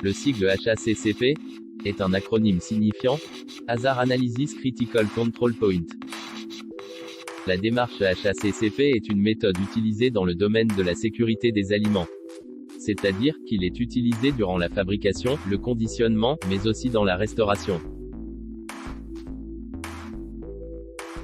Le sigle HACCP est un acronyme signifiant Hazard Analysis Critical Control Point. La démarche HACCP est une méthode utilisée dans le domaine de la sécurité des aliments. C'est-à-dire qu'il est utilisé durant la fabrication, le conditionnement, mais aussi dans la restauration.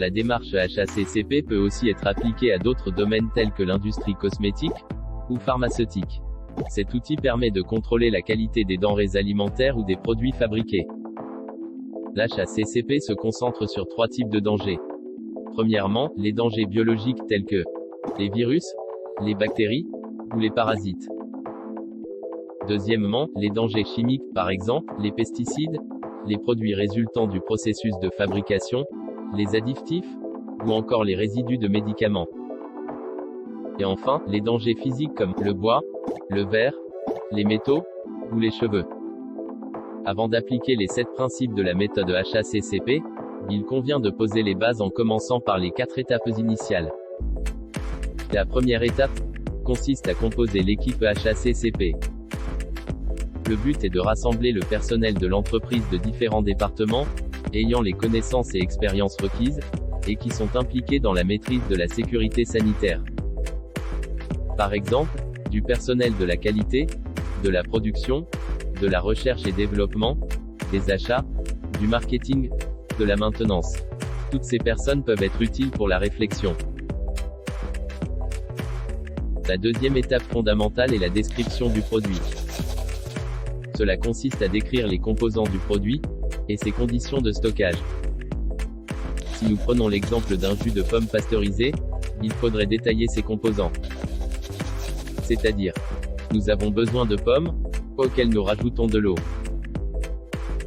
La démarche HACCP peut aussi être appliquée à d'autres domaines tels que l'industrie cosmétique ou pharmaceutique. Cet outil permet de contrôler la qualité des denrées alimentaires ou des produits fabriqués. L'HACCP se concentre sur 3 types de dangers. Premièrement, les dangers biologiques tels que les virus, les bactéries ou les parasites. Deuxièmement, les dangers chimiques, par exemple, les pesticides, les produits résultant du processus de fabrication, les additifs, ou encore les résidus de médicaments. Et enfin, les dangers physiques comme le bois, le verre, les métaux, ou les cheveux. Avant d'appliquer les 7 principes de la méthode HACCP, il convient de poser les bases en commençant par les 4 étapes initiales. La première étape consiste à composer l'équipe HACCP. Le but est de rassembler le personnel de l'entreprise de différents départements, ayant les connaissances et expériences requises, et qui sont impliqués dans la maîtrise de la sécurité sanitaire. Par exemple, du personnel de la qualité, de la production, de la recherche et développement, des achats, du marketing, de la maintenance. Toutes ces personnes peuvent être utiles pour la réflexion. La deuxième étape fondamentale est la description du produit. Cela consiste à décrire les composants du produit, et ses conditions de stockage. Si nous prenons l'exemple d'un jus de pomme pasteurisé, il faudrait détailler ses composants. C'est-à-dire, nous avons besoin de pommes, auxquelles nous rajoutons de l'eau.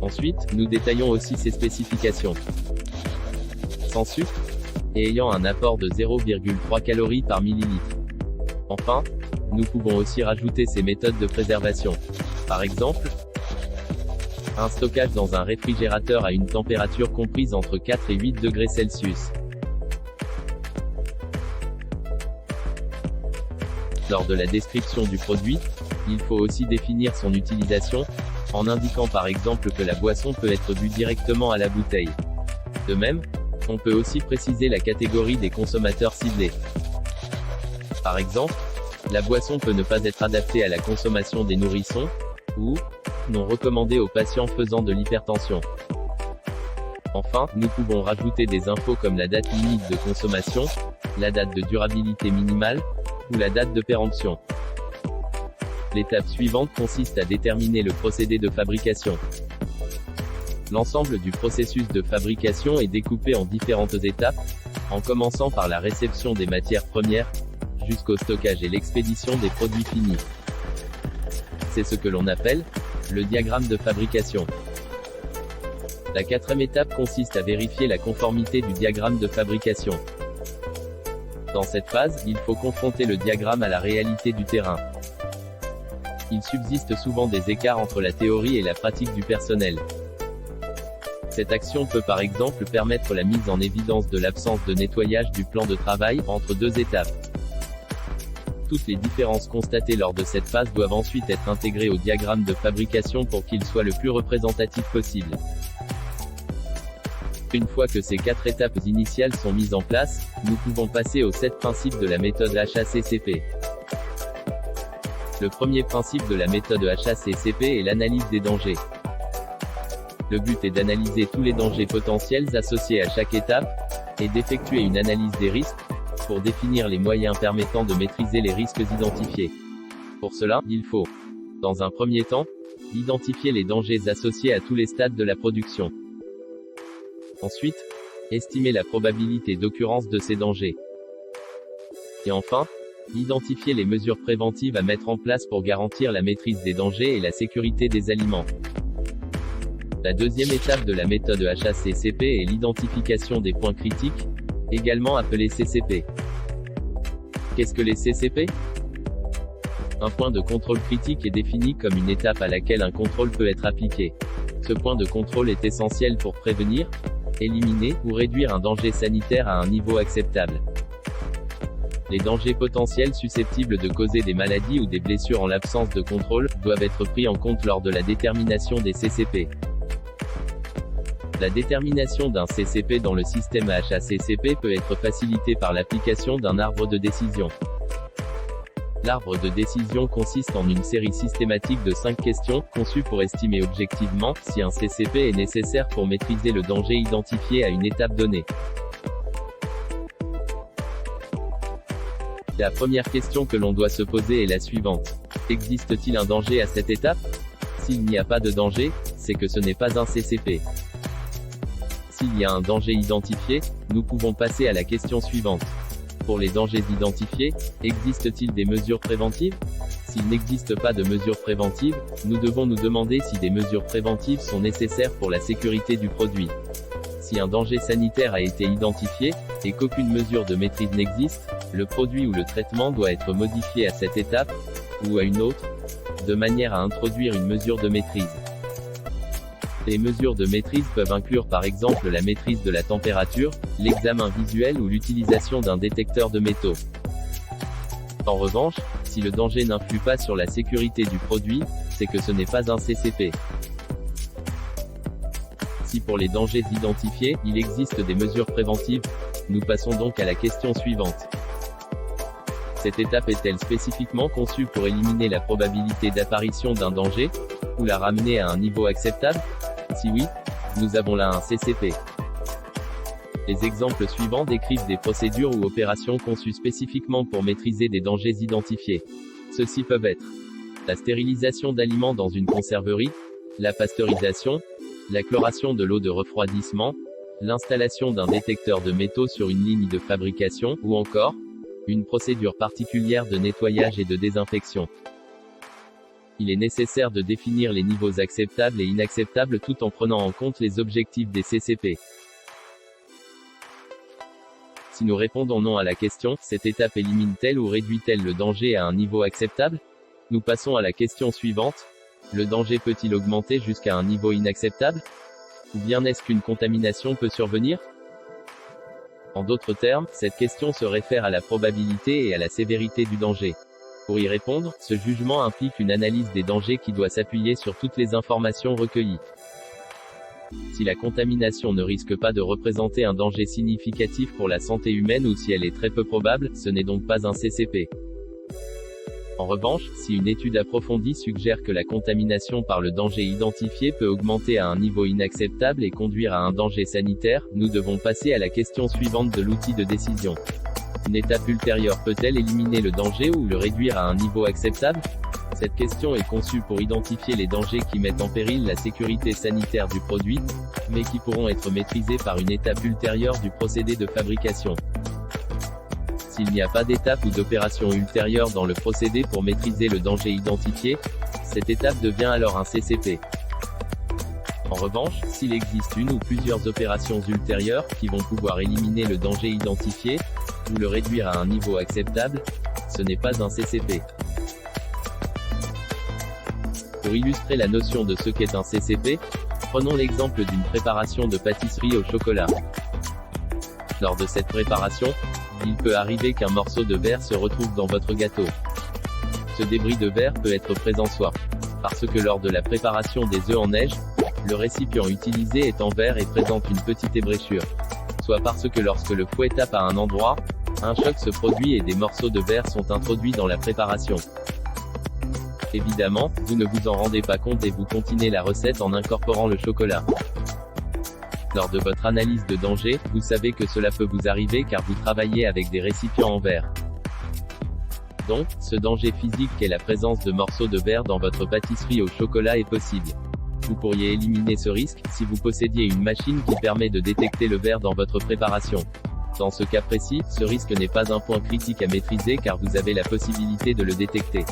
Ensuite, nous détaillons aussi ses spécifications. Sans sucre, et ayant un apport de 0,3 calories par millilitre. Enfin, nous pouvons aussi rajouter ses méthodes de préservation. Par exemple, un stockage dans un réfrigérateur à une température comprise entre 4 et 8 degrés Celsius. Lors de la description du produit, il faut aussi définir son utilisation, en indiquant par exemple que la boisson peut être bue directement à la bouteille. De même, on peut aussi préciser la catégorie des consommateurs ciblés. Par exemple, la boisson peut ne pas être adaptée à la consommation des nourrissons, ou non recommandée aux patients faisant de l'hypertension. Enfin, nous pouvons rajouter des infos comme la date limite de consommation, la date de durabilité minimale, ou la date de péremption. L'étape suivante consiste à déterminer le procédé de fabrication. L'ensemble du processus de fabrication est découpé en différentes étapes, en commençant par la réception des matières premières, jusqu'au stockage et l'expédition des produits finis. C'est ce que l'on appelle le diagramme de fabrication. La 4e étape consiste à vérifier la conformité du diagramme de fabrication. Dans cette phase, il faut confronter le diagramme à la réalité du terrain. Il subsiste souvent des écarts entre la théorie et la pratique du personnel. Cette action peut par exemple permettre la mise en évidence de l'absence de nettoyage du plan de travail entre 2 étapes. Toutes les différences constatées lors de cette phase doivent ensuite être intégrées au diagramme de fabrication pour qu'il soit le plus représentatif possible. Une fois que ces 4 étapes initiales sont mises en place, nous pouvons passer aux 7 principes de la méthode HACCP. Le premier principe de la méthode HACCP est l'analyse des dangers. Le but est d'analyser tous les dangers potentiels associés à chaque étape, et d'effectuer une analyse des risques, pour définir les moyens permettant de maîtriser les risques identifiés. Pour cela, il faut, dans un premier temps, identifier les dangers associés à tous les stades de la production. Ensuite, estimer la probabilité d'occurrence de ces dangers. Et enfin, identifier les mesures préventives à mettre en place pour garantir la maîtrise des dangers et la sécurité des aliments. La deuxième étape de la méthode HACCP est l'identification des points critiques, également appelés CCP. Qu'est-ce que les CCP? Un point de contrôle critique est défini comme une étape à laquelle un contrôle peut être appliqué. Ce point de contrôle est essentiel pour prévenir, éliminer ou réduire un danger sanitaire à un niveau acceptable. Les dangers potentiels susceptibles de causer des maladies ou des blessures en l'absence de contrôle, doivent être pris en compte lors de la détermination des CCP. La détermination d'un CCP dans le système HACCP peut être facilitée par l'application d'un arbre de décision. L'arbre de décision consiste en une série systématique de 5 questions, conçues pour estimer objectivement si un CCP est nécessaire pour maîtriser le danger identifié à une étape donnée. La première question que l'on doit se poser est la suivante. Existe-t-il un danger à cette étape? S'il n'y a pas de danger, c'est que ce n'est pas un CCP. S'il y a un danger identifié, nous pouvons passer à la question suivante. Pour les dangers identifiés, existe-t-il des mesures préventives? S'il n'existe pas de mesures préventives, nous devons nous demander si des mesures préventives sont nécessaires pour la sécurité du produit. Si un danger sanitaire a été identifié, et qu'aucune mesure de maîtrise n'existe, le produit ou le traitement doit être modifié à cette étape, ou à une autre, de manière à introduire une mesure de maîtrise. Les mesures de maîtrise peuvent inclure par exemple la maîtrise de la température, l'examen visuel ou l'utilisation d'un détecteur de métaux. En revanche, si le danger n'influe pas sur la sécurité du produit, c'est que ce n'est pas un CCP. Si pour les dangers identifiés, il existe des mesures préventives, nous passons donc à la question suivante. Cette étape est-elle spécifiquement conçue pour éliminer la probabilité d'apparition d'un danger, ou la ramener à un niveau acceptable? Si oui, nous avons là un CCP. Les exemples suivants décrivent des procédures ou opérations conçues spécifiquement pour maîtriser des dangers identifiés. Ceux-ci peuvent être la stérilisation d'aliments dans une conserverie, la pasteurisation, la chloration de l'eau de refroidissement, l'installation d'un détecteur de métaux sur une ligne de fabrication, ou encore une procédure particulière de nettoyage et de désinfection. Il est nécessaire de définir les niveaux acceptables et inacceptables tout en prenant en compte les objectifs des CCP. Si nous répondons non à la question, cette étape élimine-t-elle ou réduit-elle le danger à un niveau acceptable? Nous passons à la question suivante. Le danger peut-il augmenter jusqu'à un niveau inacceptable? Ou bien est-ce qu'une contamination peut survenir? En d'autres termes, cette question se réfère à la probabilité et à la sévérité du danger. Pour y répondre, ce jugement implique une analyse des dangers qui doit s'appuyer sur toutes les informations recueillies. Si la contamination ne risque pas de représenter un danger significatif pour la santé humaine ou si elle est très peu probable, ce n'est donc pas un CCP. En revanche, si une étude approfondie suggère que la contamination par le danger identifié peut augmenter à un niveau inacceptable et conduire à un danger sanitaire, nous devons passer à la question suivante de l'outil de décision. Une étape ultérieure peut-elle éliminer le danger ou le réduire à un niveau acceptable? Cette question est conçue pour identifier les dangers qui mettent en péril la sécurité sanitaire du produit, mais qui pourront être maîtrisés par une étape ultérieure du procédé de fabrication. S'il n'y a pas d'étape ou d'opération ultérieure dans le procédé pour maîtriser le danger identifié, cette étape devient alors un CCP. En revanche, s'il existe une ou plusieurs opérations ultérieures, qui vont pouvoir éliminer le danger identifié, ou le réduire à un niveau acceptable, ce n'est pas un CCP. Pour illustrer la notion de ce qu'est un CCP, prenons l'exemple d'une préparation de pâtisserie au chocolat. Lors de cette préparation, il peut arriver qu'un morceau de verre se retrouve dans votre gâteau. Ce débris de verre peut être présent soit parce que lors de la préparation des œufs en neige, le récipient utilisé est en verre et présente une petite ébréchure, soit parce que lorsque le fouet tape à un endroit, un choc se produit et des morceaux de verre sont introduits dans la préparation. Évidemment, vous ne vous en rendez pas compte et vous continuez la recette en incorporant le chocolat. Lors de votre analyse de danger, vous savez que cela peut vous arriver car vous travaillez avec des récipients en verre. Donc, ce danger physique qu'est la présence de morceaux de verre dans votre pâtisserie au chocolat est possible. Vous pourriez éliminer ce risque, si vous possédiez une machine qui permet de détecter le verre dans votre préparation. Dans ce cas précis, ce risque n'est pas un point critique à maîtriser car vous avez la possibilité de le détecter.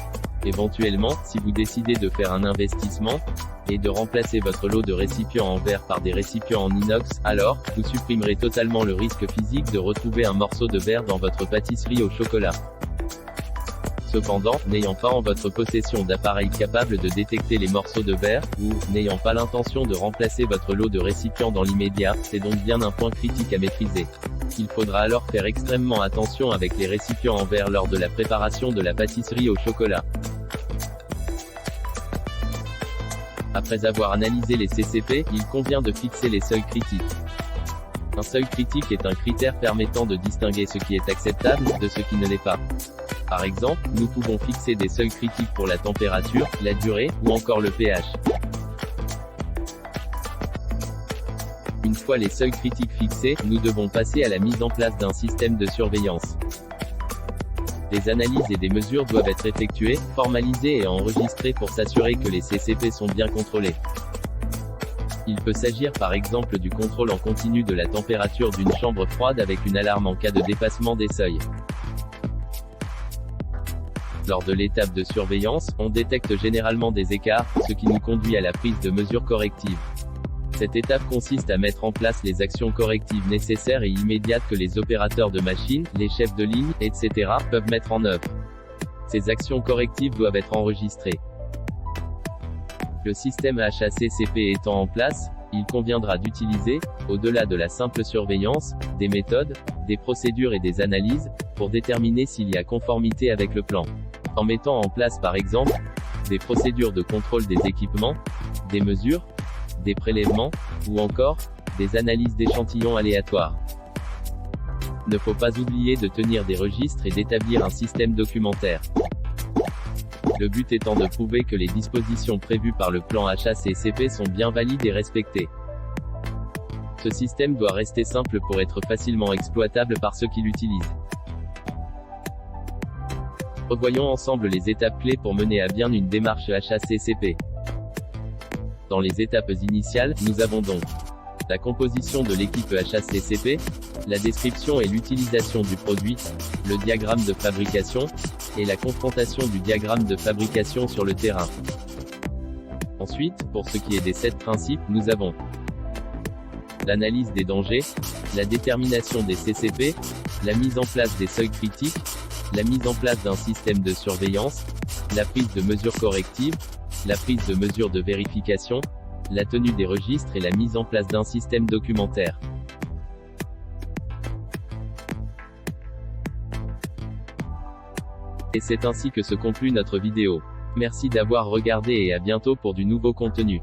Éventuellement, si vous décidez de faire un investissement, et de remplacer votre lot de récipients en verre par des récipients en inox, alors, vous supprimerez totalement le risque physique de retrouver un morceau de verre dans votre pâtisserie au chocolat. Cependant, n'ayant pas en votre possession d'appareils capables de détecter les morceaux de verre, ou, n'ayant pas l'intention de remplacer votre lot de récipients dans l'immédiat, c'est donc bien un point critique à maîtriser. Il faudra alors faire extrêmement attention avec les récipients en verre lors de la préparation de la pâtisserie au chocolat. Après avoir analysé les CCP, il convient de fixer les seuils critiques. Un seuil critique est un critère permettant de distinguer ce qui est acceptable de ce qui ne l'est pas. Par exemple, nous pouvons fixer des seuils critiques pour la température, la durée, ou encore le pH. Une fois les seuils critiques fixés, nous devons passer à la mise en place d'un système de surveillance. Des analyses et des mesures doivent être effectuées, formalisées et enregistrées pour s'assurer que les CCP sont bien contrôlés. Il peut s'agir par exemple du contrôle en continu de la température d'une chambre froide avec une alarme en cas de dépassement des seuils. Lors de l'étape de surveillance, on détecte généralement des écarts, ce qui nous conduit à la prise de mesures correctives. Cette étape consiste à mettre en place les actions correctives nécessaires et immédiates que les opérateurs de machine, les chefs de ligne, etc. peuvent mettre en œuvre. Ces actions correctives doivent être enregistrées. Le système HACCP étant en place, il conviendra d'utiliser, au-delà de la simple surveillance, des méthodes, des procédures et des analyses, pour déterminer s'il y a conformité avec le plan. En mettant en place par exemple, des procédures de contrôle des équipements, des mesures, des prélèvements, ou encore, des analyses d'échantillons aléatoires. Ne faut pas oublier de tenir des registres et d'établir un système documentaire. Le but étant de prouver que les dispositions prévues par le plan HACCP sont bien valides et respectées. Ce système doit rester simple pour être facilement exploitable par ceux qui l'utilisent. Revoyons ensemble les étapes clés pour mener à bien une démarche HACCP. Dans les étapes initiales, nous avons donc la composition de l'équipe HACCP, la description et l'utilisation du produit, le diagramme de fabrication, et la confrontation du diagramme de fabrication sur le terrain. Ensuite, pour ce qui est des 7 principes, nous avons l'analyse des dangers, la détermination des CCP, la mise en place des seuils critiques, la mise en place d'un système de surveillance, la prise de mesures correctives, la prise de mesures de vérification, la tenue des registres et la mise en place d'un système documentaire. Et c'est ainsi que se conclut notre vidéo. Merci d'avoir regardé et à bientôt pour du nouveau contenu.